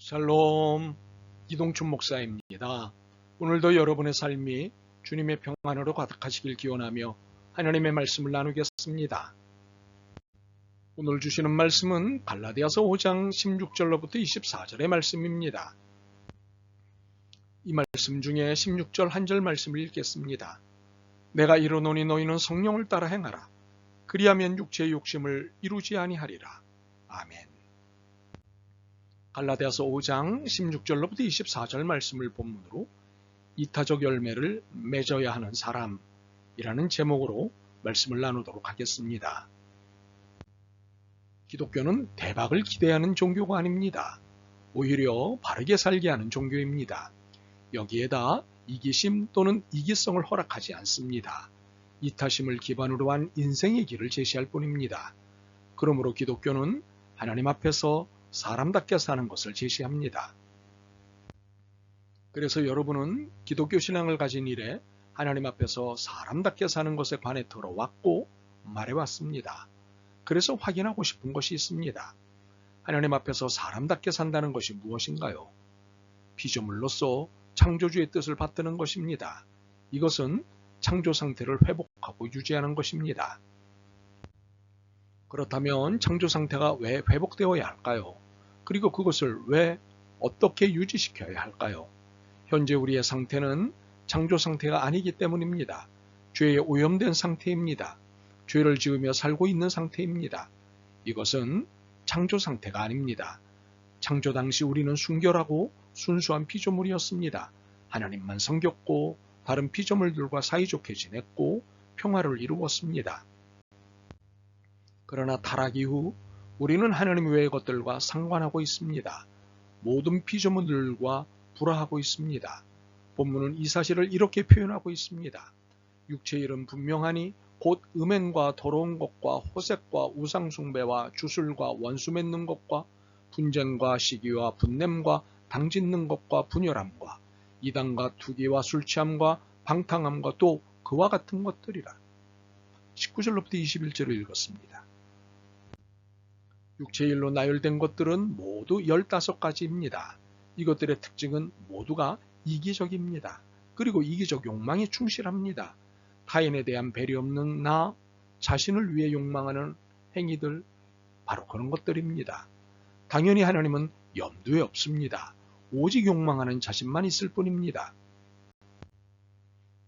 샬롬, 이동춘 목사입니다. 오늘도 여러분의 삶이 주님의 평안으로 가득하시길 기원하며 하나님의 말씀을 나누겠습니다. 오늘 주시는 말씀은 갈라디아서 5장 16절로부터 24절의 말씀입니다. 이 말씀 중에 16절 한 절 말씀을 읽겠습니다. 내가 이르노니 너희는 성령을 따라 행하라. 그리하면 육체의 욕심을 이루지 아니하리라. 아멘. 갈라디아서 5장 16절로부터 24절 말씀을 본문으로 이타적 열매를 맺어야 하는 사람이라는 제목으로 말씀을 나누도록 하겠습니다. 기독교는 대박을 기대하는 종교가 아닙니다. 오히려 바르게 살게 하는 종교입니다. 여기에다 이기심 또는 이기성을 허락하지 않습니다. 이타심을 기반으로 한 인생의 길을 제시할 뿐입니다. 그러므로 기독교는 하나님 앞에서 사람답게 사는 것을 제시합니다. 그래서 여러분은 기독교 신앙을 가진 이래 하나님 앞에서 사람답게 사는 것에 관해 들어왔고 말해왔습니다. 그래서 확인하고 싶은 것이 있습니다. 하나님 앞에서 사람답게 산다는 것이 무엇인가요? 피조물로서 창조주의 뜻을 받드는 것입니다. 이것은 창조 상태를 회복하고 유지하는 것입니다. 그렇다면 창조 상태가 왜 회복되어야 할까요? 그리고 그것을 왜 어떻게 유지시켜야 할까요? 현재 우리의 상태는 창조 상태가 아니기 때문입니다. 죄에 오염된 상태입니다. 죄를 지으며 살고 있는 상태입니다. 이것은 창조 상태가 아닙니다. 창조 당시 우리는 순결하고 순수한 피조물이었습니다. 하나님만 섬겼고 다른 피조물들과 사이좋게 지냈고 평화를 이루었습니다. 그러나 타락 이후 우리는 하나님 외의 것들과 상관하고 있습니다. 모든 피조물들과 불화하고 있습니다. 본문은 이 사실을 이렇게 표현하고 있습니다. 육체의 일은 분명하니 곧 음행과 더러운 것과 호색과 우상숭배와 주술과 원수 맺는 것과 분쟁과 시기와 분냄과 당짓는 것과 분열함과 이단과 투기와 술취함과 방탕함과 또 그와 같은 것들이라. 19절로부터 21절을 읽었습니다. 육체의 일로 나열된 것들은 모두 15가지입니다. 이것들의 특징은 모두가 이기적입니다. 그리고 이기적 욕망에 충실합니다. 타인에 대한 배려 없는 나, 자신을 위해 욕망하는 행위들, 바로 그런 것들입니다. 당연히 하나님은 염두에 없습니다. 오직 욕망하는 자신만 있을 뿐입니다.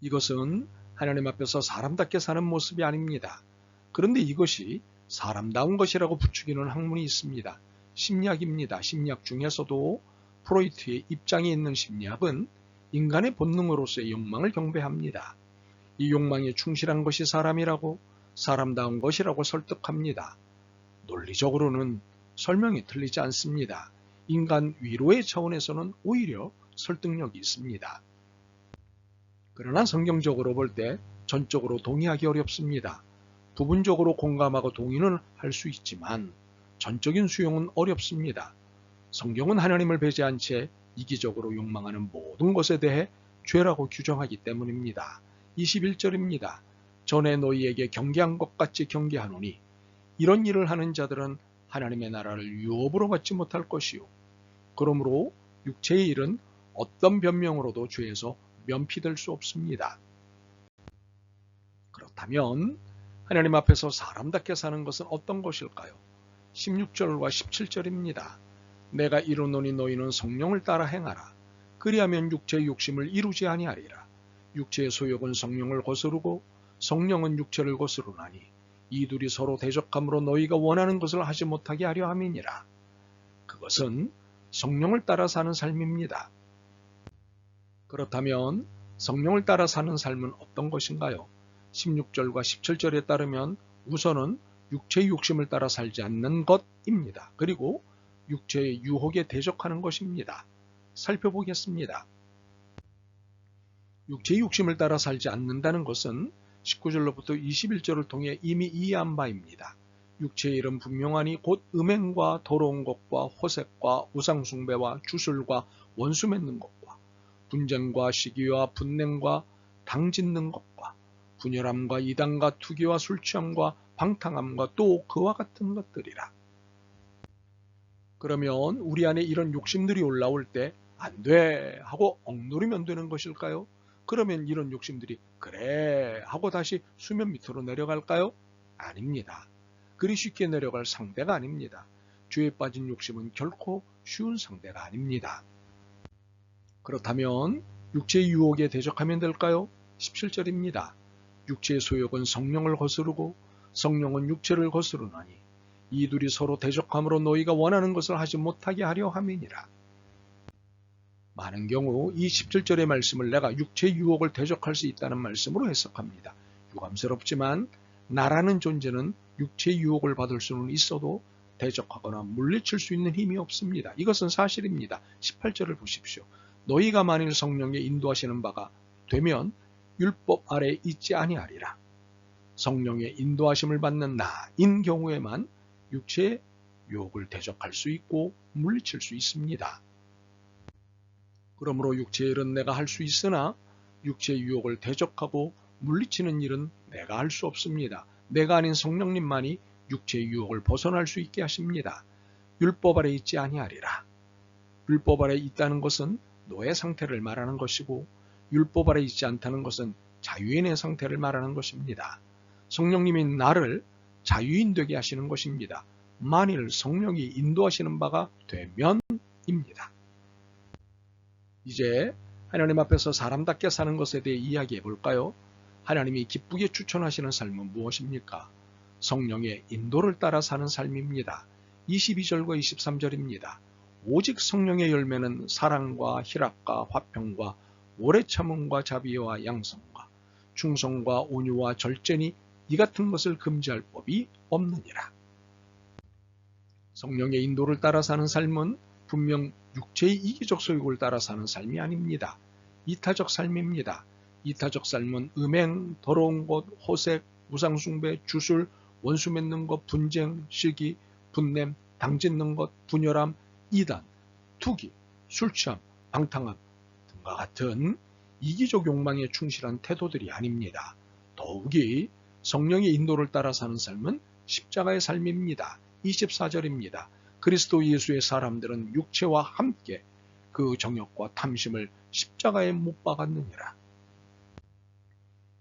이것은 하나님 앞에서 사람답게 사는 모습이 아닙니다. 그런데 이것이 사람다운 것이라고 부추기는 학문이 있습니다. 심리학입니다. 심리학 중에서도 프로이트의 입장이 있는 심리학은 인간의 본능으로서의 욕망을 경배합니다. 이 욕망에 충실한 것이 사람이라고, 사람다운 것이라고 설득합니다. 논리적으로는 설명이 틀리지 않습니다. 인간 위로의 차원에서는 오히려 설득력이 있습니다. 그러나 성경적으로 볼 때 전적으로 동의하기 어렵습니다. 부분적으로 공감하고 동의는 할 수 있지만 전적인 수용은 어렵습니다. 성경은 하나님을 배제한 채 이기적으로 욕망하는 모든 것에 대해 죄라고 규정하기 때문입니다. 21절입니다. 전에 너희에게 경계한 것 같이 경계하노니 이런 일을 하는 자들은 하나님의 나라를 유업으로 받지 못할 것이요. 그러므로 육체의 일은 어떤 변명으로도 죄에서 면피될 수 없습니다. 그렇다면 하나님 앞에서 사람답게 사는 것은 어떤 것일까요? 16절과 17절입니다. 내가 이르노니 너희는 성령을 따라 행하라. 그리하면 육체의 욕심을 이루지 아니하리라. 육체의 소욕은 성령을 거스르고 성령은 육체를 거스르나니 이 둘이 서로 대적함으로 너희가 원하는 것을 하지 못하게 하려 함이니라. 그것은 성령을 따라 사는 삶입니다. 그렇다면 성령을 따라 사는 삶은 어떤 것인가요? 16절과 17절에 따르면 우선은 육체의 욕심을 따라 살지 않는 것입니다. 그리고 육체의 유혹에 대적하는 것입니다. 살펴보겠습니다. 육체의 욕심을 따라 살지 않는다는 것은 19절로부터 21절을 통해 이미 이해한 바입니다. 육체의 일은 분명하니 곧 음행과 더러운 것과 호색과 우상숭배와 주술과 원수 맺는 것과 분쟁과 시기와 분냄과 당짓는 것과 분열함과 이단과 투기와 술취함과 방탕함과 또 그와 같은 것들이라. 그러면 우리 안에 이런 욕심들이 올라올 때 안 돼 하고 억누르면 되는 것일까요? 그러면 이런 욕심들이 그래 하고 다시 수면 밑으로 내려갈까요? 아닙니다. 그리 쉽게 내려갈 상대가 아닙니다. 죄에 빠진 욕심은 결코 쉬운 상대가 아닙니다. 그렇다면 육체의 유혹에 대적하면 될까요? 17절입니다. 육체의 소욕은 성령을 거스르고 성령은 육체를 거스르나니 이 둘이 서로 대적함으로 너희가 원하는 것을 하지 못하게 하려 함이니라. 많은 경우 이 17절의 말씀을 내가 육체의 유혹을 대적할 수 있다는 말씀으로 해석합니다. 유감스럽지만 나라는 존재는 육체의 유혹을 받을 수는 있어도 대적하거나 물리칠 수 있는 힘이 없습니다. 이것은 사실입니다. 18절을 보십시오. 너희가 만일 성령의 인도하시는 바가 되면 율법 아래 있지 아니하리라. 성령의 인도하심을 받는 나인 경우에만 육체의 유혹을 대적할 수 있고 물리칠 수 있습니다. 그러므로 육체의 일은 내가 할 수 있으나 육체의 유혹을 대적하고 물리치는 일은 내가 할 수 없습니다. 내가 아닌 성령님만이 육체의 유혹을 벗어날 수 있게 하십니다. 율법 아래 있지 아니하리라. 율법 아래 있다는 것은 노예 상태를 말하는 것이고 율법 아래 있지 않다는 것은 자유인의 상태를 말하는 것입니다. 성령님이 나를 자유인 되게 하시는 것입니다. 만일 성령이 인도하시는 바가 되면입니다. 이제 하나님 앞에서 사람답게 사는 것에 대해 이야기해 볼까요? 하나님이 기쁘게 추천하시는 삶은 무엇입니까? 성령의 인도를 따라 사는 삶입니다. 22절과 23절입니다. 오직 성령의 열매는 사랑과 희락과 화평과 오래 참음과 자비와 양성과 충성과 온유와 절제니 이 같은 것을 금지할 법이 없느니라. 성령의 인도를 따라 사는 삶은 분명 육체의 이기적 소욕을 따라 사는 삶이 아닙니다. 이타적 삶입니다. 이타적 삶은 음행, 더러운 것, 호색, 우상숭배, 주술, 원수 맺는 것, 분쟁, 시기, 분냄, 당짓는 것, 분열함, 이단, 투기, 술취함, 방탕함 등과 같은 이기적 욕망에 충실한 태도들이 아닙니다. 더욱이 성령의 인도를 따라 사는 삶은 십자가의 삶입니다. 24절입니다. 그리스도 예수의 사람들은 육체와 함께 그 정욕과 탐심을 십자가에 못 박았느니라.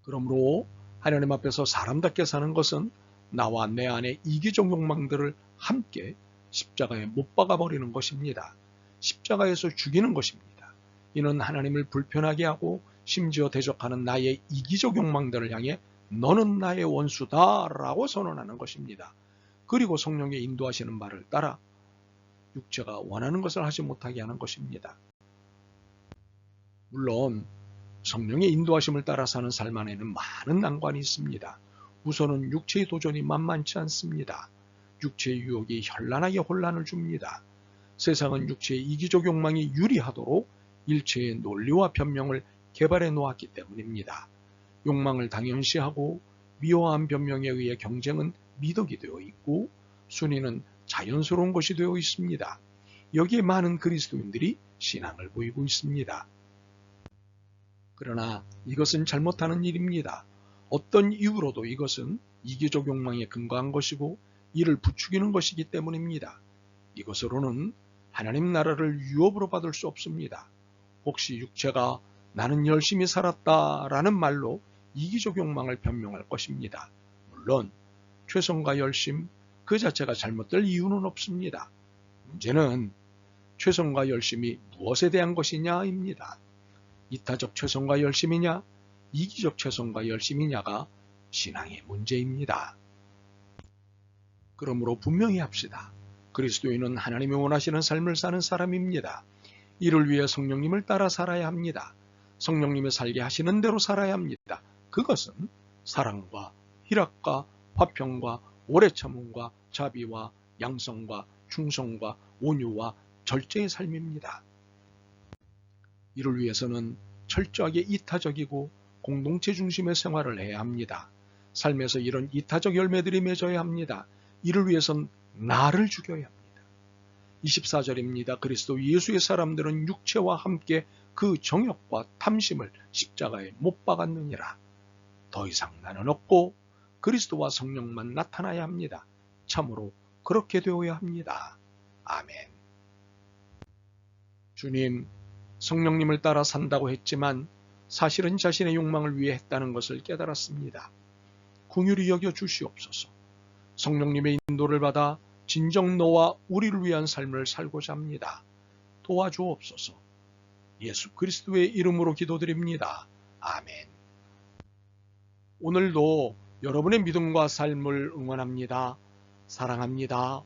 그러므로 하나님 앞에서 사람답게 사는 것은 나와 내 안의 이기적 욕망들을 함께 십자가에 못 박아버리는 것입니다. 십자가에서 죽이는 것입니다. 이는 하나님을 불편하게 하고 심지어 대적하는 나의 이기적 욕망들을 향해 너는 나의 원수다 라고 선언하는 것입니다. 그리고 성령의 인도하시는 말을 따라 육체가 원하는 것을 하지 못하게 하는 것입니다. 물론 성령의 인도하심을 따라 사는 삶 안에는 많은 난관이 있습니다. 우선은 육체의 도전이 만만치 않습니다. 육체의 유혹이 현란하게 혼란을 줍니다. 세상은 육체의 이기적 욕망이 유리하도록 일체의 논리와 변명을 개발해 놓았기 때문입니다. 욕망을 당연시하고 미화한 변명에 의해 경쟁은 미덕이 되어 있고 순위는 자연스러운 것이 되어 있습니다. 여기에 많은 그리스도인들이 신앙을 보이고 있습니다. 그러나 이것은 잘못하는 일입니다. 어떤 이유로도 이것은 이기적 욕망에 근거한 것이고 이를 부추기는 것이기 때문입니다. 이것으로는 하나님 나라를 유업으로 받을 수 없습니다. 혹시 육체가 나는 열심히 살았다라는 말로 이기적 욕망을 변명할 것입니다. 물론 최선과 열심 그 자체가 잘못될 이유는 없습니다. 문제는 최선과 열심이 무엇에 대한 것이냐입니다. 이타적 최선과 열심이냐, 이기적 최선과 열심이냐가 신앙의 문제입니다. 그러므로 분명히 합시다. 그리스도인은 하나님이 원하시는 삶을 사는 사람입니다. 이를 위해 성령님을 따라 살아야 합니다. 성령님이 살게 하시는 대로 살아야 합니다. 그것은 사랑과 희락과 화평과 오래 참음과 자비와 양성과 충성과 온유와 절제의 삶입니다. 이를 위해서는 철저하게 이타적이고 공동체 중심의 생활을 해야 합니다. 삶에서 이런 이타적 열매들이 맺어야 합니다. 이를 위해선 나를 죽여야 합니다. 24절입니다. 그리스도 예수의 사람들은 육체와 함께 그 정욕과 탐심을 십자가에 못 박았느니라. 더 이상 나는 없고 그리스도와 성령만 나타나야 합니다. 참으로 그렇게 되어야 합니다. 아멘. 주님, 성령님을 따라 산다고 했지만 사실은 자신의 욕망을 위해 했다는 것을 깨달았습니다. 긍휼히 여겨 주시옵소서. 성령님의 인도를 받아 진정 너와 우리를 위한 삶을 살고자 합니다. 도와주옵소서. 예수 그리스도의 이름으로 기도드립니다. 아멘. 오늘도 여러분의 믿음과 삶을 응원합니다. 사랑합니다.